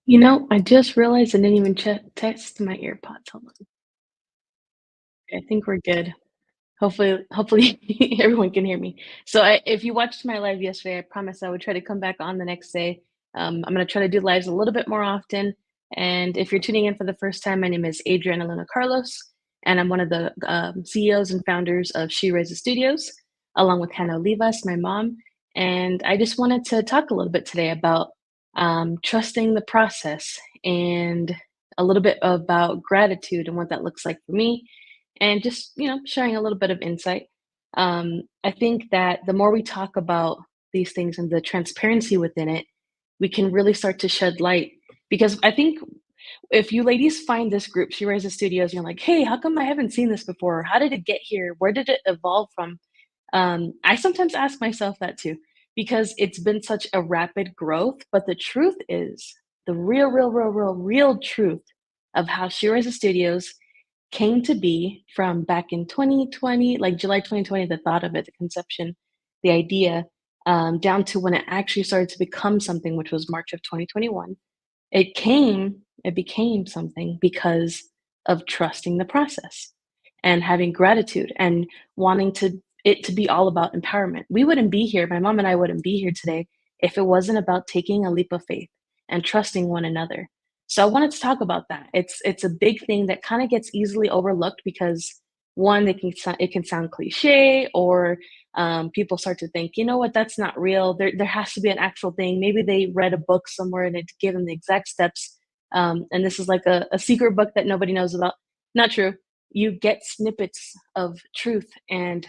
I just realized I didn't even test my earpods. Hold on. I think we're good. Hopefully everyone can hear me. If you watched my live yesterday, I promised I would try to come back on the next day. I'm gonna try to do lives a little bit more often. And if you're tuning in for the first time, my name is Adriana Luna Carlos, and I'm one of the CEOs and founders of She Raises Studios, along with Hannah Olivas, my mom. And I just wanted to talk a little bit today about trusting the process and a little bit about gratitude and what that looks like for me and just sharing a little bit of insight. I think that the more we talk about these things and the transparency within it, we can really start to shed light. Because I think if you ladies find this group, She Raises Studios, you're like, hey, how come I haven't seen this before? How did it get here? Where did it evolve from? I sometimes ask myself that too, because it's been such a rapid growth. But the truth is, the real truth of how She Raises Studios came to be from back in 2020, like July 2020, the thought of it, the conception, the idea, down to when it actually started to become something, which was March of 2021. It became something because of trusting the process and having gratitude and wanting it to be all about empowerment. We wouldn't be here, my mom and I wouldn't be here today if it wasn't about taking a leap of faith and trusting one another. So I wanted to talk about that. It's a big thing that kind of gets easily overlooked because one, it can sound cliche, or people start to think, you know what, that's not real. There has to be an actual thing. Maybe they read a book somewhere and it gave them the exact steps. And this is like a secret book that nobody knows about. Not true. You get snippets of truth and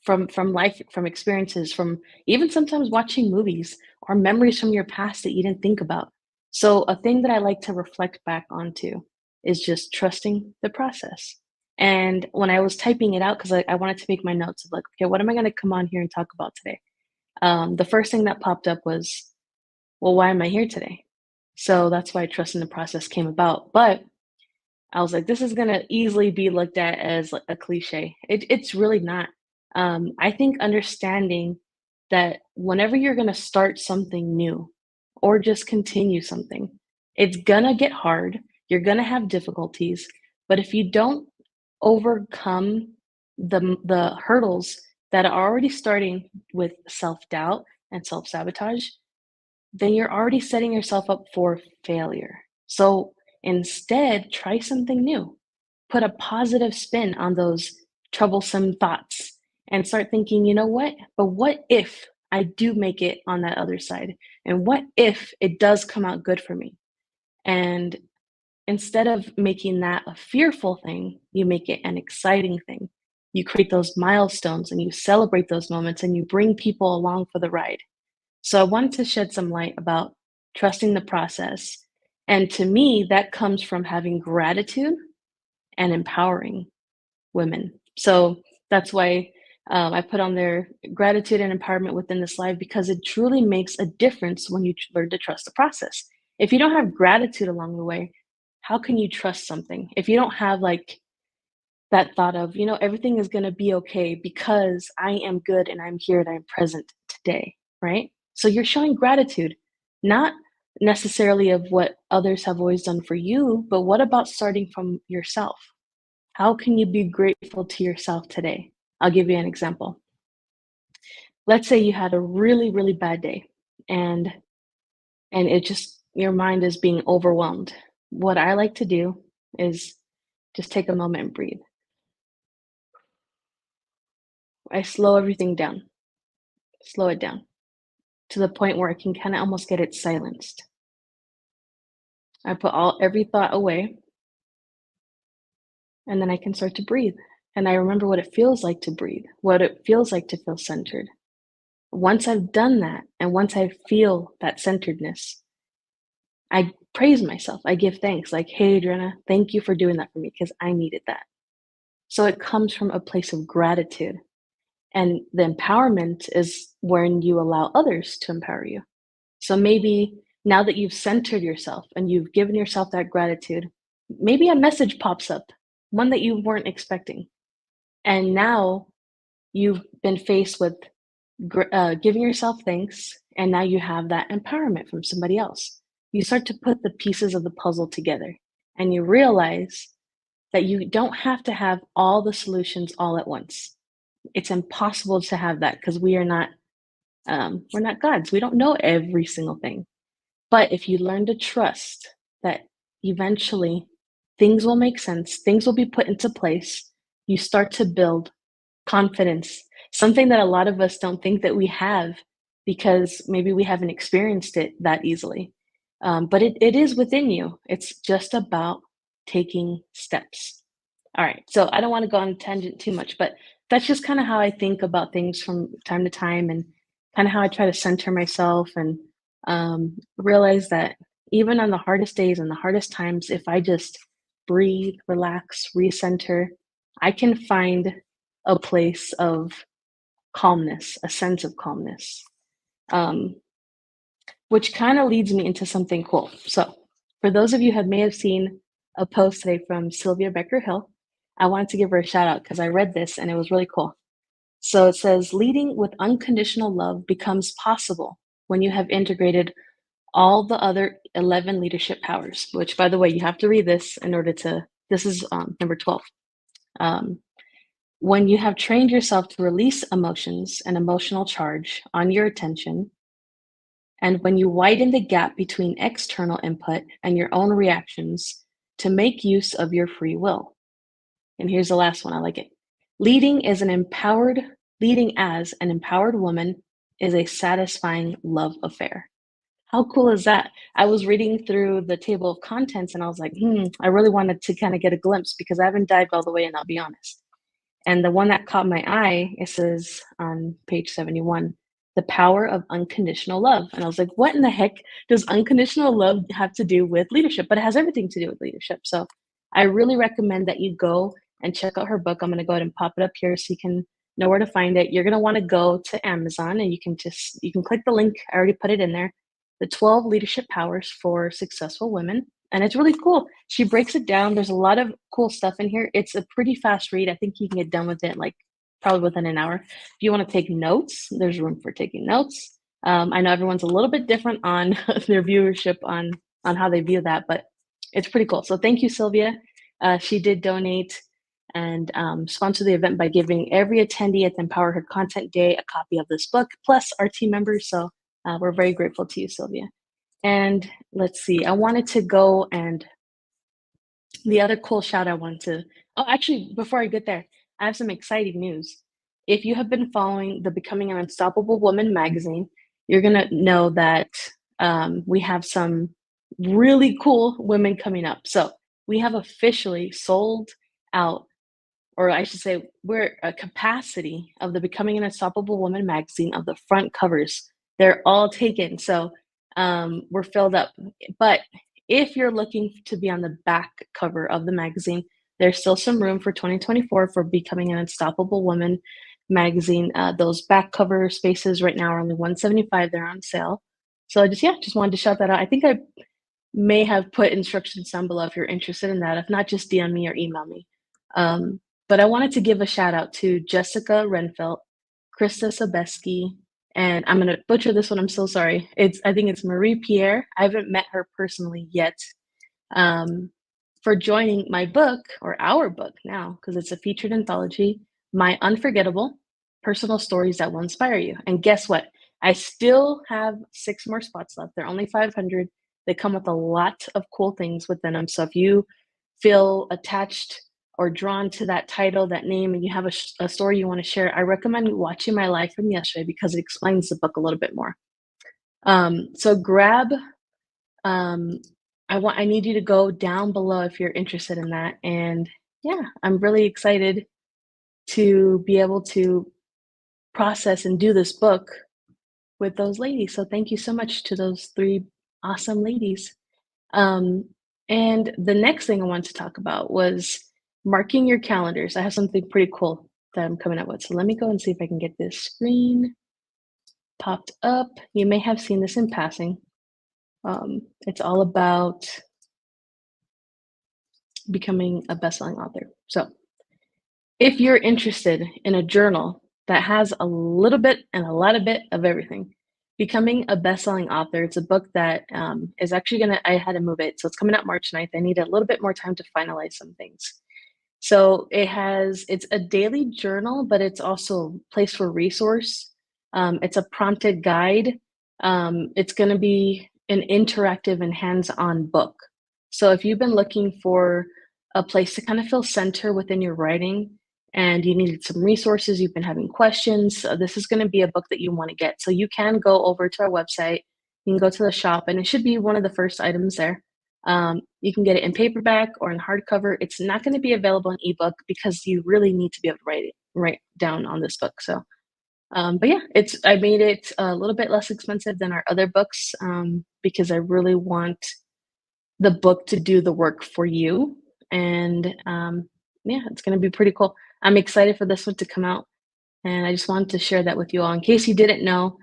from life, from experiences, from even sometimes watching movies or memories from your past that you didn't think about. So a thing that I like to reflect back onto is just trusting the process. And when I was typing it out, because I wanted to make my notes of like, okay, what am I going to come on here and talk about today? The first thing that popped up was, well, why am I here today? So that's why trusting the process came about. But I was like, this is gonna easily be looked at as like a cliche. It's really not. I think understanding that whenever you're gonna start something new or just continue something, it's gonna get hard. You're gonna have difficulties, but if you don't overcome the hurdles that are already starting with self doubt and self sabotage, then you're already setting yourself up for failure. So instead, try something new. Put a positive spin on those troublesome thoughts and start thinking, you know what? But what if I do make it on that other side? And what if it does come out good for me? And instead of making that a fearful thing, you make it an exciting thing. You create those milestones and you celebrate those moments and you bring people along for the ride. So I wanted to shed some light about trusting the process. And to me, that comes from having gratitude and empowering women. So that's why I put on there gratitude and empowerment within this live, because it truly makes a difference when you learn to trust the process. If you don't have gratitude along the way, how can you trust something? If you don't have like that thought of, everything is going to be okay because I am good and I'm here and I'm present today, right? So you're showing gratitude, not necessarily of what others have always done for you, but what about starting from yourself? How can you be grateful to yourself today? I'll give you an example. Let's say you had a really bad day and it just your mind is being overwhelmed. What I like to do is just take a moment and breathe. I slow everything down. Slow it down to the point where I can kind of almost get it silenced. I put every thought away and then I can start to breathe. And I remember what it feels like to breathe, what it feels like to feel centered. Once I've done that and once I feel that centeredness, I praise myself. I give thanks like, hey, Adriana, thank you for doing that for me because I needed that. So it comes from a place of gratitude. And the empowerment is when you allow others to empower you. So maybe now that you've centered yourself and you've given yourself that gratitude, maybe a message pops up, one that you weren't expecting. And now you've been faced with giving yourself thanks. And now you have that empowerment from somebody else. you start to put the pieces of the puzzle together and you realize that you don't have to have all the solutions all at once. It's impossible to have that because we're not gods. We don't know every single thing. But if you learn to trust that eventually things will make sense, things will be put into place, you start to build confidence, something that a lot of us don't think that we have because maybe we haven't experienced it that easily. But it is within you. It's just about taking steps. All right. So I don't want to go on a tangent too much, but that's just kind of how I think about things from time to time and kind of how I try to center myself and realize that even on the hardest days and the hardest times, if I just breathe, relax, recenter, I can find a place of calmness, a sense of calmness, um, which kind of leads me into something cool. So, for those of you who may have seen a post today from Sylvia Becker Hill, I wanted to give her a shout out because I read this and it was really cool. So it says, leading with unconditional love becomes possible when you have integrated all the other 11 leadership powers, which, by the way, you have to read this in order to. This is number 12. Um, when you have trained yourself to release emotions and emotional charge on your attention, and when you widen the gap between external input and your own reactions to make use of your free will. And here's the last one, I like it. Leading as an empowered woman is a satisfying love affair. How cool is that? I was reading through the table of contents and I was like, I really wanted to kind of get a glimpse because I haven't dived all the way in, I'll be honest. And the one that caught my eye, it says on page 71, the power of unconditional love. And I was like, what in the heck does unconditional love have to do with leadership? But it has everything to do with leadership. So I really recommend that you go and check out her book. I'm going to go ahead and pop it up here so you can know where to find it. You're going to want to go to Amazon and you can click the link. I already put it in there. The 12 leadership powers for successful women, and it's really cool. She breaks it down. There's a lot of cool stuff in here. It's a pretty fast read. I think you can get done with it like probably within an hour. If you want to take notes, there's room for taking notes. I know everyone's a little bit different on their viewership on how they view that, but it's pretty cool. So thank you, Sylvia. She did donate and sponsor the event by giving every attendee at the Empower Her Content Day a copy of this book, plus our team members. So we're very grateful to you, Sylvia. And let's see, I wanted to go and the other cool shout I wanted to. Oh, actually, before I get there, I have some exciting news. If you have been following the Becoming an Unstoppable Woman magazine, you're going to know that we have some really cool women coming up. So we have officially sold out, or I should say, we're a capacity of the Becoming an Unstoppable Woman magazine of the front covers. They're all taken. So we're filled up. But if you're looking to be on the back cover of the magazine, there's still some room for 2024 for Becoming an Unstoppable Woman magazine. Those back cover spaces right now are only 175. They're on sale. So just wanted to shout that out. I think I may have put instructions down below if you're interested in that. If not, just DM me or email me. But I wanted to give a shout out to Jessica Renfelt, Krista Sabeski, and I'm gonna butcher this one. I'm so sorry. I think it's Marie Pierre. I haven't met her personally yet. For joining my book, or our book now, because it's a featured anthology, My Unforgettable Personal Stories That Will Inspire You. And guess what? I still have 6 more spots left. They're only 500. They come with a lot of cool things within them. So if you feel attached or drawn to that title, that name, and you have a story you want to share, I recommend watching my live from yesterday because it explains the book a little bit more. So grab I need you to go down below if you're interested in that. And yeah, I'm really excited to be able to process and do this book with those ladies. So thank you so much to those 3 awesome ladies. Um, and the next thing I wanted to talk about was marking your calendars. I have something pretty cool that I'm coming up with. So let me go and see if I can get this screen popped up. You may have seen this in passing. It's all about becoming a best-selling author. So if you're interested in a journal that has a little bit and a lot of bit of everything, Becoming a best-selling author. It's a book that is actually gonna. I had to move it, so it's coming out March 9th. I need a little bit more time to finalize some things. So it's a daily journal, but it's also a place for resource. It's a prompted guide. It's going to be an interactive and hands-on book. So if you've been looking for a place to kind of feel center within your writing and you needed some resources, you've been having questions, this is going to be a book that you want to get. So you can go over to our website, you can go to the shop, and it should be one of the first items there. You can get it in paperback or in hardcover. It's not going to be available in ebook because you really need to be able to write down on this book. So, but yeah, it's I made it a little bit less expensive than our other books because I really want the book to do the work for you. And yeah, it's going to be pretty cool. I'm excited for this one to come out, and I just wanted to share that with you all in case you didn't know.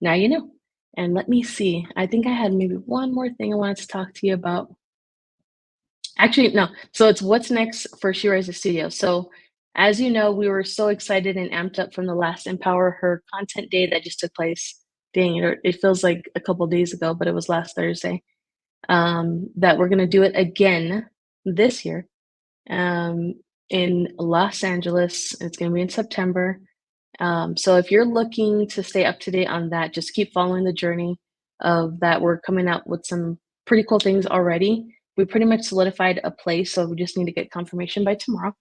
Now you know. And let me see. I think I had maybe one more thing I wanted to talk to you about. Actually, no. So it's what's next for She Rises Studio. So as you know, we were so excited and amped up from the last Empower Her content day that just took place. Dang, it feels like a couple days ago, but it was last Thursday. That we're gonna do it again this year um, in Los Angeles. It's gonna be in September. So if you're looking to stay up to date on that, just keep following the journey of that. We're coming out with some pretty cool things already. We pretty much solidified a place, so we just need to get confirmation by tomorrow.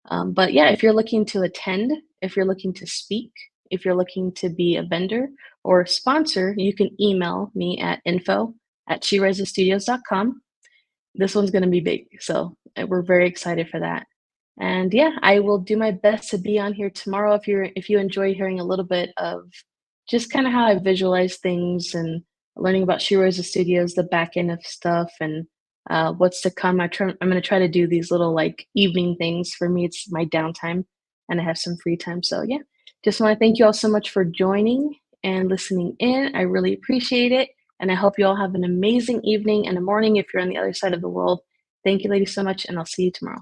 But yeah, if you're looking to attend, if you're looking to speak, if you're looking to be a vendor or sponsor, you can email me at info@sherisestudios.com. This one's gonna be big, so we're very excited for that. And yeah, I will do my best to be on here tomorrow if you enjoy hearing a little bit of just kind of how I visualize things and learning about She Roses Studios, the back end of stuff, and what's to come. I'm gonna try to do these little like evening things. For me, it's my downtime, and I have some free time. So yeah, just want to thank you all so much for joining and listening in. I really appreciate it. And I hope you all have an amazing evening and a morning if you're on the other side of the world. Thank you, ladies, so much, and I'll see you tomorrow.